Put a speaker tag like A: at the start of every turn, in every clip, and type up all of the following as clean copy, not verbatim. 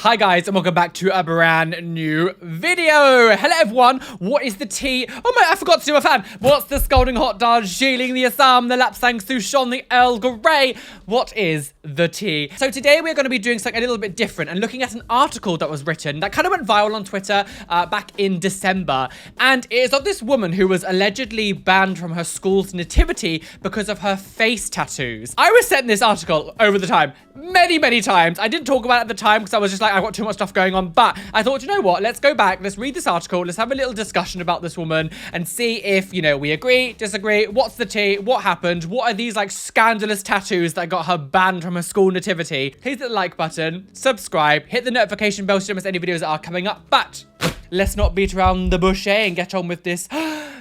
A: Hi guys, and welcome back to a brand new video. Hello everyone, what is the tea? Oh my, I forgot to do a fan. What's the scalding hot Darjeeling, the Assam, the Lapsang Souchong, the Earl Grey? What is the tea? So today we're going to be doing something a little bit different and looking at an article that was written that kind of went viral on Twitter back in December. And it is of this woman who was allegedly banned from her school's nativity because of her face tattoos. I was sent this article over the time, many times. I didn't talk about it at the time because I was just like, I've got too much stuff going on, but I thought, you know what, let's go back, let's read this article, let's have a little discussion about this woman and see if, you know, we agree, disagree, what's the tea, what happened, what are these like scandalous tattoos that got her banned from her school nativity. Please hit the like button, subscribe, hit the notification bell so you don't miss any videos that are coming up, but let's not beat around the bush and get on with this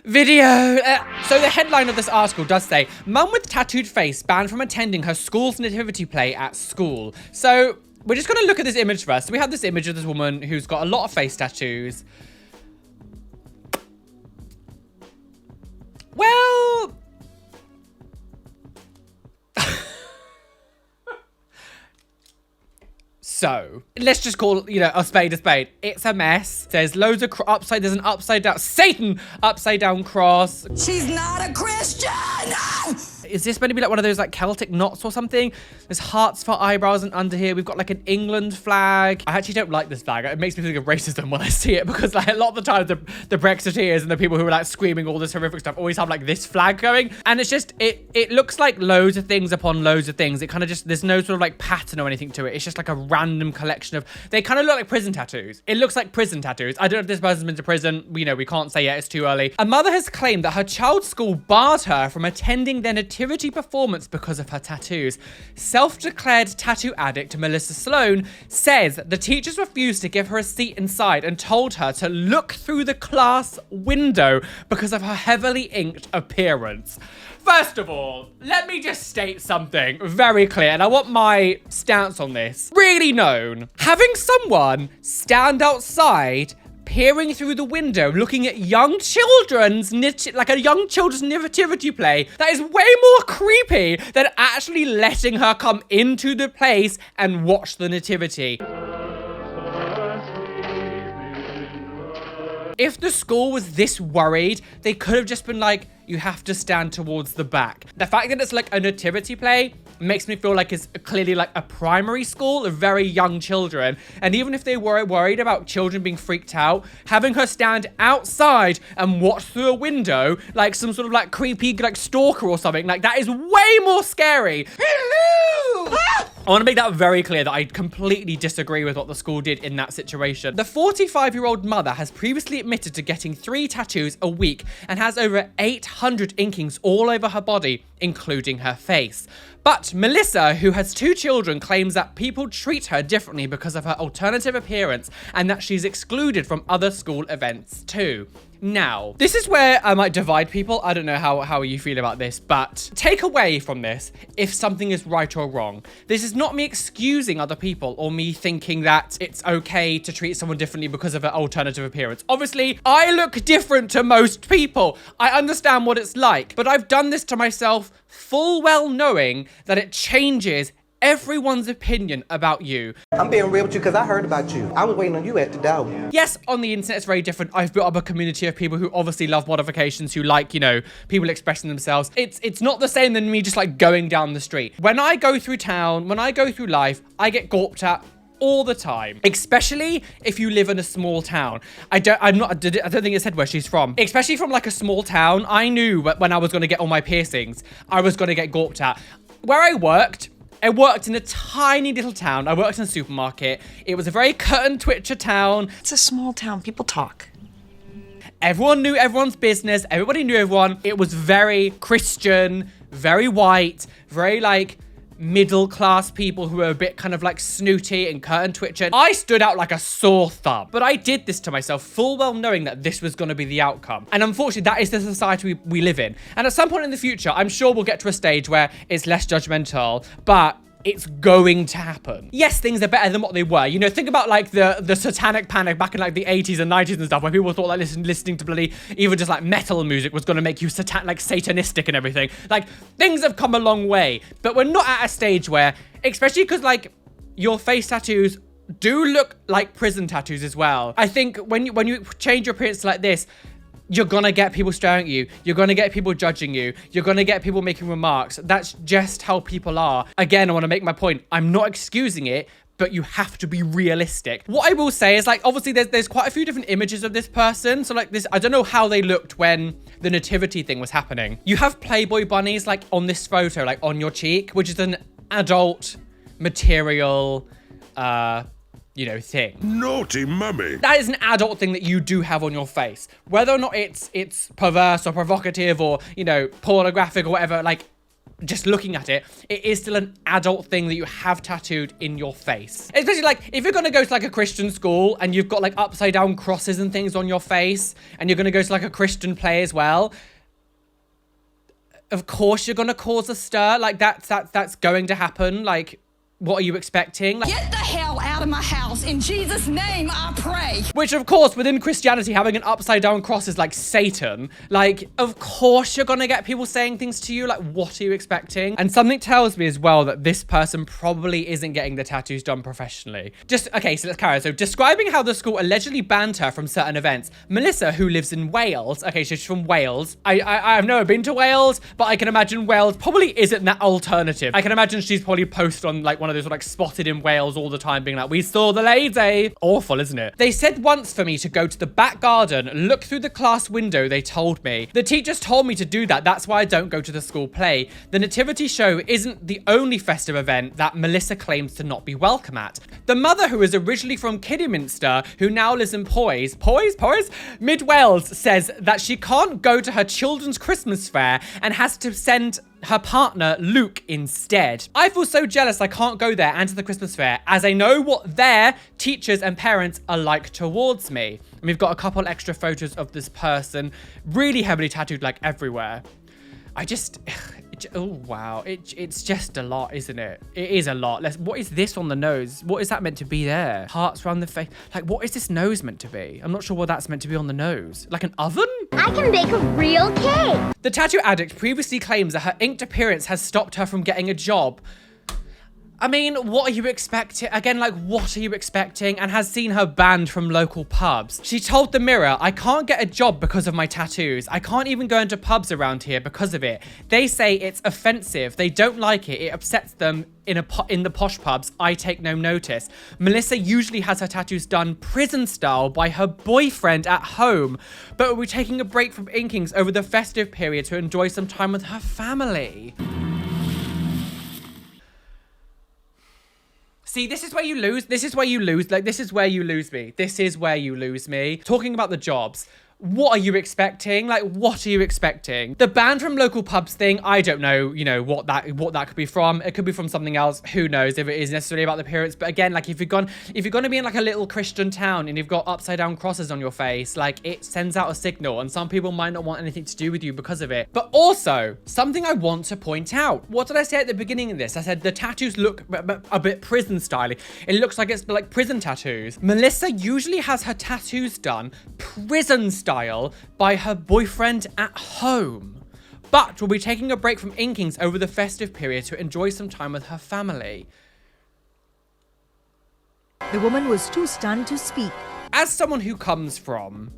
A: video. So the headline of this article does say, mum with tattooed face banned from attending her school's nativity play at school. So we're just going to look at this image first. So we have this image of this woman who's got a lot of face tattoos. Well, so let's just call, you know, a spade a spade. It's a mess. There's loads of there's an upside down Satan upside down cross.
B: She's not a Christian.
A: Is this meant to be like one of those like Celtic knots or something? There's hearts for eyebrows and under here. We've got like an England flag. I actually don't like this flag. It makes me think of racism when I see it because like a lot of the time the Brexiteers and the people who are like screaming all this horrific stuff always have like this flag going. And it's just, it looks like loads of things upon loads of things. It kind of just, there's no sort of like pattern or anything to it. It's just like a random collection of, they kind of look like prison tattoos. It looks like prison tattoos. I don't know if this person's been to prison. You know, we can't say yet, it's too early. A mother has claimed that her child's school barred her from attending their nativity performance because of her tattoos. Self-declared tattoo addict Melissa Sloan says the teachers refused to give her a seat inside and told her to look through the class window because of her heavily inked appearance. First of all, let me just state something very clear, and I want my stance on this really known. Having someone stand outside peering through the window, looking at young children's, like a young children's nativity play, that is way more creepy than actually letting her come into the place and watch the nativity. If the school was this worried, they could have just been like, you have to stand towards the back. The fact that it's like a nativity play makes me feel like it's clearly like a primary school of very young children. And even if they were worried about children being freaked out, having her stand outside and watch through a window like some sort of like creepy like stalker or something, like that is way more scary. Hello! I want to make that very clear that I completely disagree with what the school did in that situation. The 45-year-old mother has previously admitted to getting 3 tattoos a week and has over 800 inkings all over her body, including her face. But Melissa, who has 2 children, claims that people treat her differently because of her alternative appearance and that she's excluded from other school events too. Now, this is where I might divide people. I don't know how you feel about this, but take away from this if something is right or wrong. This is not me excusing other people or me thinking that it's okay to treat someone differently because of an alternative appearance. Obviously, I look different to most people. I understand what it's like, but I've done this to myself full well knowing that it changes everyone's opinion about you.
C: I'm being real with you because I heard about you. I was waiting on you at the door.
A: Yes, on the internet it's very different. I've built up a community of people who obviously love modifications, who like, you know, people expressing themselves. It's not the same than me just like going down the street. When I go through town, when I go through life, I get gawped at all the time, especially if you live in a small town. I don't think it said where she's from. Especially from like a small town, I knew when I was going to get all my piercings, I was going to get gawped at. Where I worked in a tiny little town. I worked in a supermarket. It was a very cut and twitcher town.
B: It's a small town. People talk.
A: Everyone knew everyone's business. Everybody knew everyone. It was very Christian, very white, very like middle class people who were a bit kind of like snooty and cut and twitcher. I stood out like a sore thumb, but I did this to myself full well knowing that this was going to be the outcome. And unfortunately, that is the society we live in. And at some point in the future, I'm sure we'll get to a stage where it's less judgmental, but it's going to happen. Yes, things are better than what they were. You know, think about like the satanic panic back in like the 80s and 90s and stuff, where people thought like listening to bloody even just like metal music was going to make you satanistic and everything. Like, things have come a long way, but we're not at a stage where, especially because like your face tattoos do look like prison tattoos as well. I think when you change your appearance like this, you're gonna get people staring at you. You're gonna get people judging you. You're gonna get people making remarks. That's just how people are. Again, I want to make my point. I'm not excusing it, but you have to be realistic. What I will say is, like, obviously there's quite a few different images of this person. So like this, I don't know how they looked when the nativity thing was happening. You have Playboy bunnies like on this photo, like on your cheek, which is an adult material, you know, thing.
D: Naughty mummy.
A: That is an adult thing that you do have on your face. Whether or not it's perverse or provocative or, you know, pornographic or whatever, like, just looking at it, it is still an adult thing that you have tattooed in your face. Especially like, if you're gonna go to like a Christian school and you've got like upside down crosses and things on your face, and you're gonna go to like a Christian play as well, of course you're gonna cause a stir. Like that's going to happen. Like, what are you expecting? Like,
B: Get the hell out of my house. In Jesus' name, I pray.
A: which, of course, within Christianity, having an upside down cross is like Satan. Like, of course you're gonna get people saying things to you. Like, what are you expecting? And something tells me as well that this person probably isn't getting the tattoos done professionally. Okay, so let's carry on. So, describing how the school allegedly banned her from certain events, Melissa, who lives in Wales, okay, so she's from Wales. I've never been to Wales, but I can imagine Wales probably isn't that alternative. I can imagine she's probably posted on like one of those like spotted in Wales all the time being like, we saw the lady. Awful, isn't it? They said once for me to go to the back garden, look through the class window, they told me. The teachers told me to do that. That's why I don't go to the school play. The nativity show isn't the only festive event that Melissa claims to not be welcome at. The mother, who is originally from Kidderminster, who now lives in Mid Wales, says that she can't go to her children's Christmas fair and has to send her partner Luke instead. I feel so jealous I can't go there and to the Christmas fair, as I know what their teachers and parents are like towards me. And we've got a couple extra photos of this person really heavily tattooed like everywhere. Oh wow, it's just a lot, isn't it? It is a lot. What is this on the nose? What is that meant to be there? Hearts around the face. Like, what is this nose meant to be? I'm not sure what that's meant to be on the nose. Like an oven?
E: I can bake a real cake.
A: The tattoo addict previously claims that her inked appearance has stopped her from getting a job. I mean, what are you expecting? Again, like, what are you expecting? And has seen her banned from local pubs. She told the Mirror, I can't get a job because of my tattoos. I can't even go into pubs around here because of it. They say it's offensive. They don't like it. It upsets them in the posh pubs. I take no notice. Melissa usually has her tattoos done prison style by her boyfriend at home, but will be taking a break from inkings over the festive period to enjoy some time with her family. See, this is where you lose. This is where you lose. Like, this is where you lose me. This is where you lose me. Talking about the jobs. What are you expecting? Like, what are you expecting? The ban from local pubs thing, I don't know, you know, what that could be from. It could be from something else. Who knows if it is necessarily about the appearance. But again, like, if you're going to be in like a little Christian town and you've got upside down crosses on your face, like, it sends out a signal, and some people might not want anything to do with you because of it. But also, something I want to point out. What did I say at the beginning of this? I said the tattoos look a bit prison style. It looks like it's like prison tattoos. Melissa usually has her tattoos done prison style by her boyfriend at home, but will be taking a break from inkings over the festive period to enjoy some time with her family.
F: The woman was too stunned to speak.
A: As someone who comes from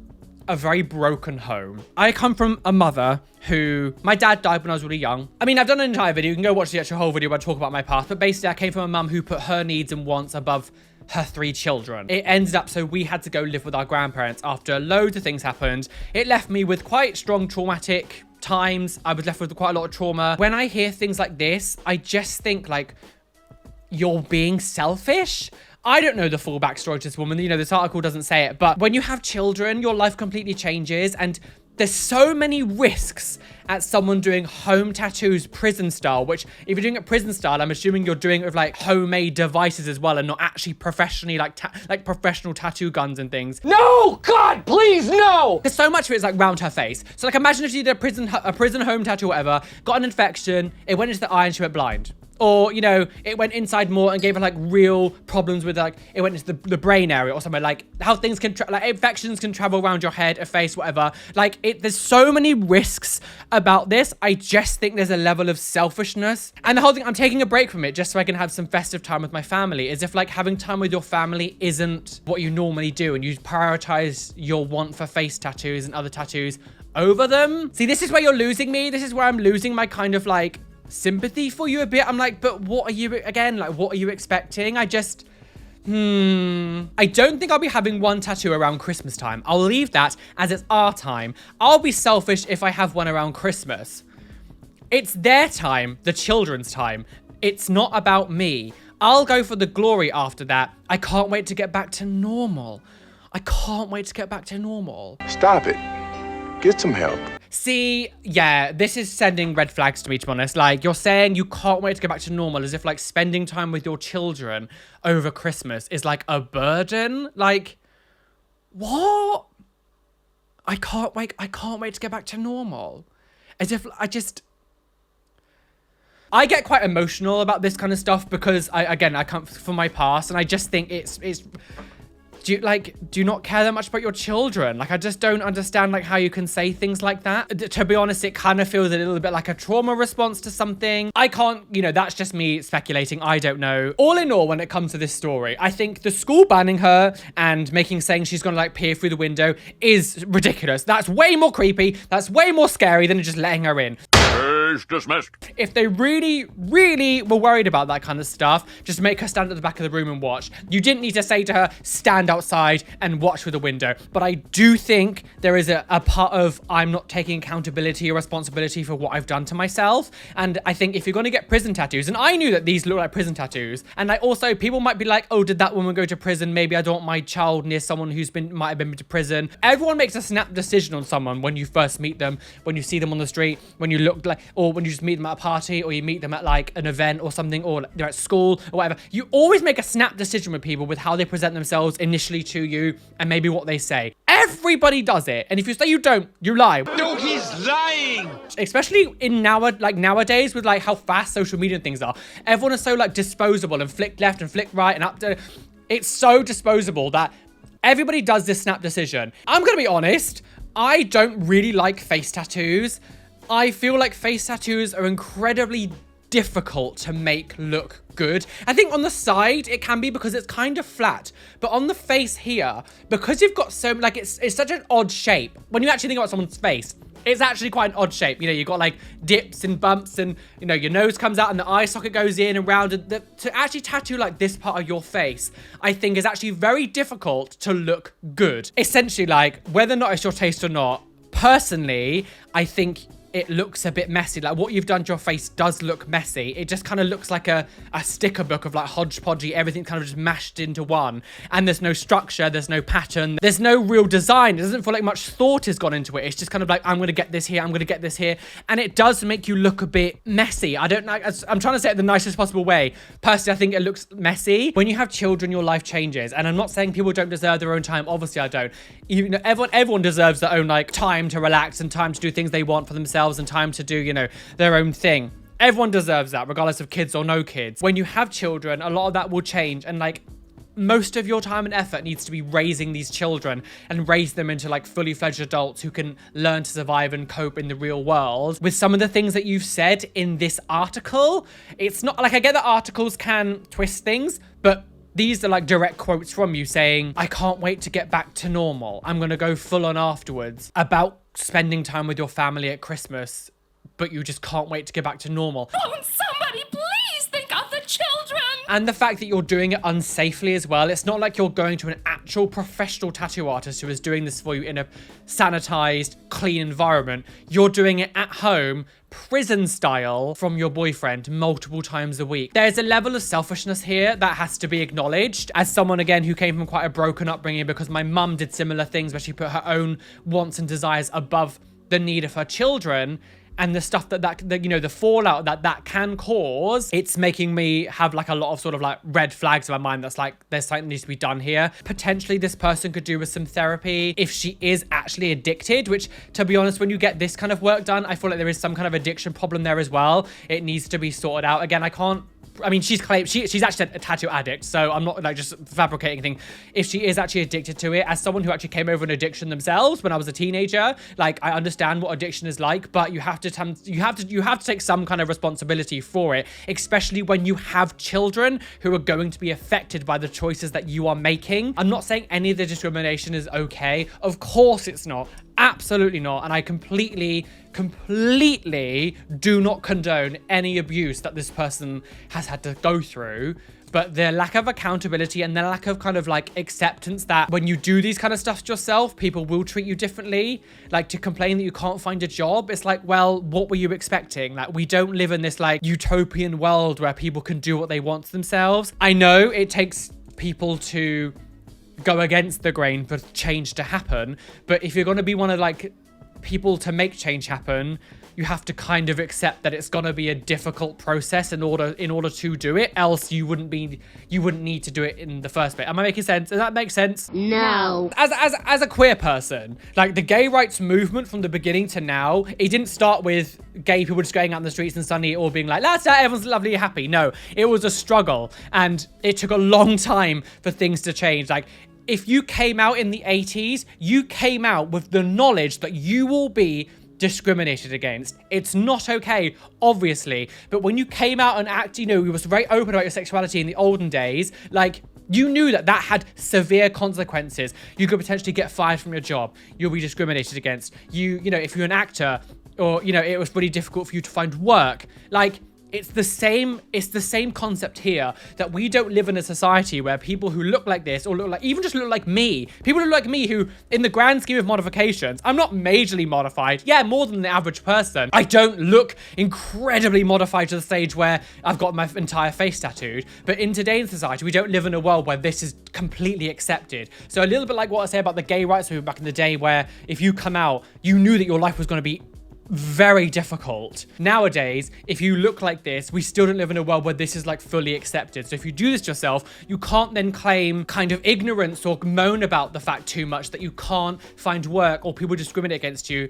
A: a very broken home, I come from a mother who, my dad died when I was really young. I mean, I've done an entire video. You can go watch the actual whole video where I talk about my past, but basically I came from a mum who put her needs and wants above her 3 children. It ended up so we had to go live with our grandparents after loads of things happened. It left me with quite strong traumatic times. I was left with quite a lot of trauma. When I hear things like this, I just think like, you're being selfish. I don't know the full backstory to this woman. You know, this article doesn't say it, but when you have children, your life completely changes, and there's so many risks at someone doing home tattoos prison style, which if you're doing it prison style, I'm assuming you're doing it with like homemade devices as well and not actually professionally like professional tattoo guns and things. No, God, please, no! There's so much of it is like round her face. So like imagine if you did a prison home tattoo or whatever, got an infection, it went into the eye and she went blind. Or, you know, it went inside more and gave her like real problems with like, it went into the brain area or somewhere, like how things can, like infections can travel around your head, a face, whatever. Like there's so many risks about this. I just think there's a level of selfishness. And the whole thing, I'm taking a break from it just so I can have some festive time with my family, as if like having time with your family isn't what you normally do. And you prioritize your want for face tattoos and other tattoos over them. See, this is where you're losing me. This is where I'm losing my kind of like sympathy for you a bit. I'm like, but what are you, again, like, what are you expecting? I just, I don't think I'll be having one tattoo around Christmas time. I'll leave that as it's our time. I'll be selfish if I have one around Christmas. It's their time, the children's time. It's not about me. I'll go for the glory after that. I can't wait to get back to normal. I can't wait to get back to normal.
D: Stop it. Get some help.
A: See, yeah, this is sending red flags to me, to be honest. Like, you're saying you can't wait to go back to normal, as if, like, spending time with your children over Christmas is, like, a burden. Like, what? I can't wait to get back to normal. As if, I get quite emotional about this kind of stuff because, I come from my past, and I just think it's... Do you not care that much about your children? Like, I just don't understand, like, how you can say things like that. To be honest, it kind of feels a little bit like a trauma response to something. I can't, you know, that's just me speculating. I don't know. All in all, when it comes to this story, I think the school banning her and saying she's gonna, like, peer through the window is ridiculous. That's way more creepy. That's way more scary than just letting her in.
D: Dismissed.
A: If they really, really were worried about that kind of stuff, just make her stand at the back of the room and watch. You didn't need to say to her, stand outside and watch through the window. But I do think there is a part of I'm not taking accountability or responsibility for what I've done to myself. And I think if you're going to get prison tattoos, and I knew that these look like prison tattoos, and I also, people might be like, oh, did that woman go to prison? Maybe I don't want my child near someone who's might have been to prison. Everyone makes a snap decision on someone when you first meet them, when you see them on the street, when you look like, or when you just meet them at a party, or you meet them at like an event or something, or they're at school or whatever. You always make a snap decision with people with how they present themselves initially to you and maybe what they say. Everybody does it. And if you say you don't, you lie.
D: No, he's lying.
A: Especially in nowadays with like how fast social media things are. Everyone is so like disposable and flick left and flick right and up to, it's so disposable that everybody does this snap decision. I'm gonna be honest, I don't really like face tattoos. I feel like face tattoos are incredibly difficult to make look good. I think on the side it can be because it's kind of flat, but on the face here, because you've got so like it's such an odd shape. When you actually think about someone's face, it's actually quite an odd shape. You know, you've got like dips and bumps, and you know your nose comes out and the eye socket goes in and round. And to actually tattoo like this part of your face, I think is actually very difficult to look good. Essentially, like whether or not it's your taste or not, personally, I think it looks a bit messy. Like what you've done to your face does look messy. It just kind of looks like a sticker book of like hodgepodgey, everything kind of just mashed into one. And there's no structure, there's no pattern, there's no real design. It doesn't feel like much thought has gone into it. It's just kind of like, I'm going to get this here, I'm going to get this here. And it does make you look a bit messy. I don't know, I'm trying to say it the nicest possible way. Personally, I think it looks messy. When you have children, your life changes. And I'm not saying people don't deserve their own time. Obviously, I don't. You know, everyone deserves their own like time to relax and time to do things they want for themselves and time to do, you know, their own thing. Everyone deserves that, regardless of kids or no kids. When you have children, a lot of that will change, and like most of your time and effort needs to be raising these children and raise them into like fully fledged adults who can learn to survive and cope in the real world. With some of the things that you've said in this article, it's not like, I get that articles can twist things, but these are like direct quotes from you saying, I can't wait to get back to normal. I'm going to go full on afterwards, about spending time with your family at Christmas, but you just can't wait to get back to normal.
B: Won't somebody please think of the children?
A: And the fact that you're doing it unsafely as well. It's not like you're going to an actual professional tattoo artist who is doing this for you in a sanitized, clean environment. You're doing it at home, prison style, from your boyfriend multiple times a week. There's a level of selfishness here that has to be acknowledged. As someone, again, who came from quite a broken upbringing, because my mum did similar things where she put her own wants and desires above the need of her children, and the stuff that you know, the fallout that can cause, it's making me have like a lot of sort of like red flags in my mind that's like, there's something that needs to be done here. Potentially this person could do with some therapy if she is actually addicted, which, to be honest, when you get this kind of work done, I feel like there is some kind of addiction problem there as well. It needs to be sorted out. Again, I mean, she's claimed she's actually a tattoo addict, so I'm not like just fabricating anything. If she is actually addicted to it, as someone who actually came over an addiction themselves when I was a teenager, like, I understand what addiction is like, but you have to take some kind of responsibility for it, especially when you have children who are going to be affected by the choices that you are making. I'm not saying any of the discrimination is okay. Of course it's not. Absolutely not. And I completely do not condone any abuse that this person has had to go through. But their lack of accountability and their lack of kind of like acceptance that when you do these kind of stuff to yourself, people will treat you differently. Like, to complain that you can't find a job, it's like, well, what were you expecting? Like, we don't live in this like utopian world where people can do what they want to themselves. I know it takes people to go against the grain for change to happen, but if you're going to be one of like people to make change happen, you have to kind of accept that it's going to be a difficult process in order to do it, else you wouldn't need to do it in the first place. Am I making sense? Does that make sense?
E: No.
A: As a queer person, like, the gay rights movement from the beginning to now, it didn't start with gay people just going out in the streets and suddenly all being like, that's that, everyone's lovely, happy. No, it was a struggle, and it took a long time for things to change. Like, if you came out in the 80s, you came out with the knowledge that you will be discriminated against. It's not okay, obviously, but when you came out and acted, you know, you was very open about your sexuality in the olden days, like, you knew that had severe consequences. You could potentially get fired from your job. You'll be discriminated against. You know, if you're an actor, or, you know, it was really difficult for you to find work. Like, it's the same concept here, that we don't live in a society where people who look like this, or even just look like me, people who look like me, who in the grand scheme of modifications, I'm not majorly modified. Yeah, more than the average person. I don't look incredibly modified to the stage where I've got my entire face tattooed. But in today's society, we don't live in a world where this is completely accepted. So a little bit like what I say about the gay rights movement back in the day, where if you come out, you knew that your life was going to be very difficult. Nowadays, if you look like this, we still don't live in a world where this is like fully accepted. So if you do this to yourself, you can't then claim kind of ignorance or moan about the fact too much that you can't find work or people discriminate against you.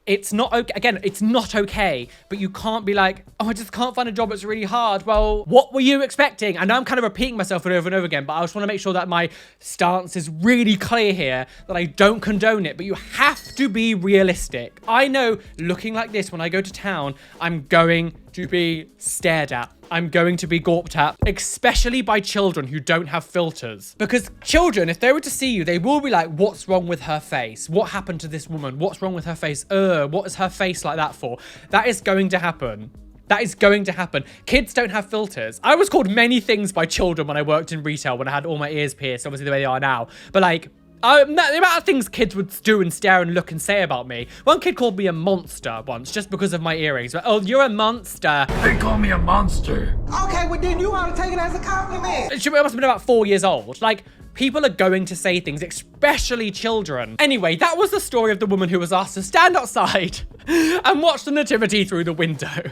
A: It's not okay. Again, it's not okay, but you can't be like, oh, I just can't find a job, it's really hard. Well, what were you expecting? I know I'm kind of repeating myself over and over again, but I just want to make sure that my stance is really clear here, that I don't condone it, but you have to be realistic. I know looking like this when I go to town, I'm going to be stared at. I'm going to be gawped at, especially by children who don't have filters. Because children, if they were to see you, they will be like, what's wrong with her face? What happened to this woman? What's wrong with her face? What is her face like that for? That is going to happen. That is going to happen. Kids don't have filters. I was called many things by children when I worked in retail, when I had all my ears pierced, obviously the way they are now. But like, the amount of things kids would do and stare and look and say about me. One kid called me a monster once just because of my earrings. Like, oh, you're a monster.
D: They call me a monster.
C: Okay, well then you ought to take it as a compliment.
A: It must have been about 4 years old. Like, people are going to say things, especially children. Anyway, that was the story of the woman who was asked to stand outside and watch the nativity through the window.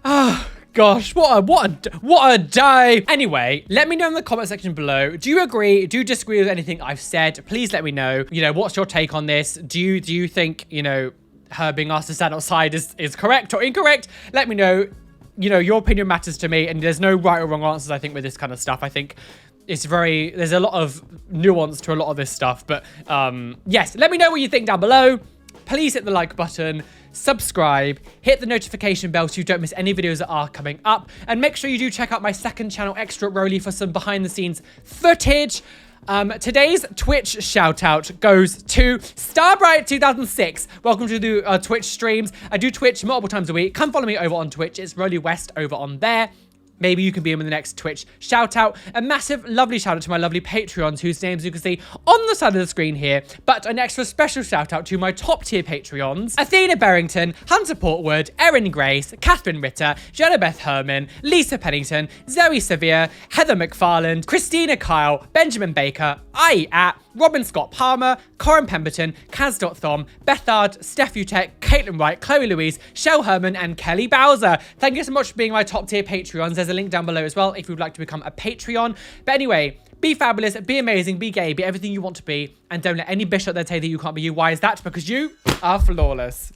A: Ah. Gosh, what a day. Anyway, let me know in the comment section below. Do you agree? Do you disagree with anything I've said? Please let me know. You know, what's your take on this? Do you think, you know, her being asked to stand outside is correct or incorrect? Let me know. You know, your opinion matters to me, and there's no right or wrong answers, I think, with this kind of stuff. I think there's a lot of nuance to a lot of this stuff, but yes, let me know what you think down below. Please hit the like button, subscribe, hit the notification bell so you don't miss any videos that are coming up, and make sure you do check out my second channel, Extra Roly, for some behind the scenes footage. Today's Twitch shout out goes to Starbright2006. Welcome to the Twitch streams. I do Twitch multiple times a week. Come follow me over on Twitch. It's Roly West over on there. Maybe you can be in the next Twitch shout out. A massive, lovely shout out to my lovely Patreons, whose names you can see on the side of the screen here. But an extra special shout out to my top tier Patreons: Athena Barrington, Hunter Portwood, Erin Grace, Catherine Ritter, Jenna Beth Herman, Lisa Pennington, Zoe Severe, Heather McFarland, Christina Kyle, Benjamin Baker, Robin Scott Palmer, Corin Pemberton, Kaz.Thom, Bethard, Steph Utek, Caitlin Wright, Chloe Louise, Shell Herman, and Kelly Bowser. Thank you so much for being my top tier Patreons. There's a link down below as well if you'd like to become a Patreon. But anyway, be fabulous, be amazing, be gay, be everything you want to be, and don't let any bitch out there tell you that you can't be you. Why is that? Because you are flawless.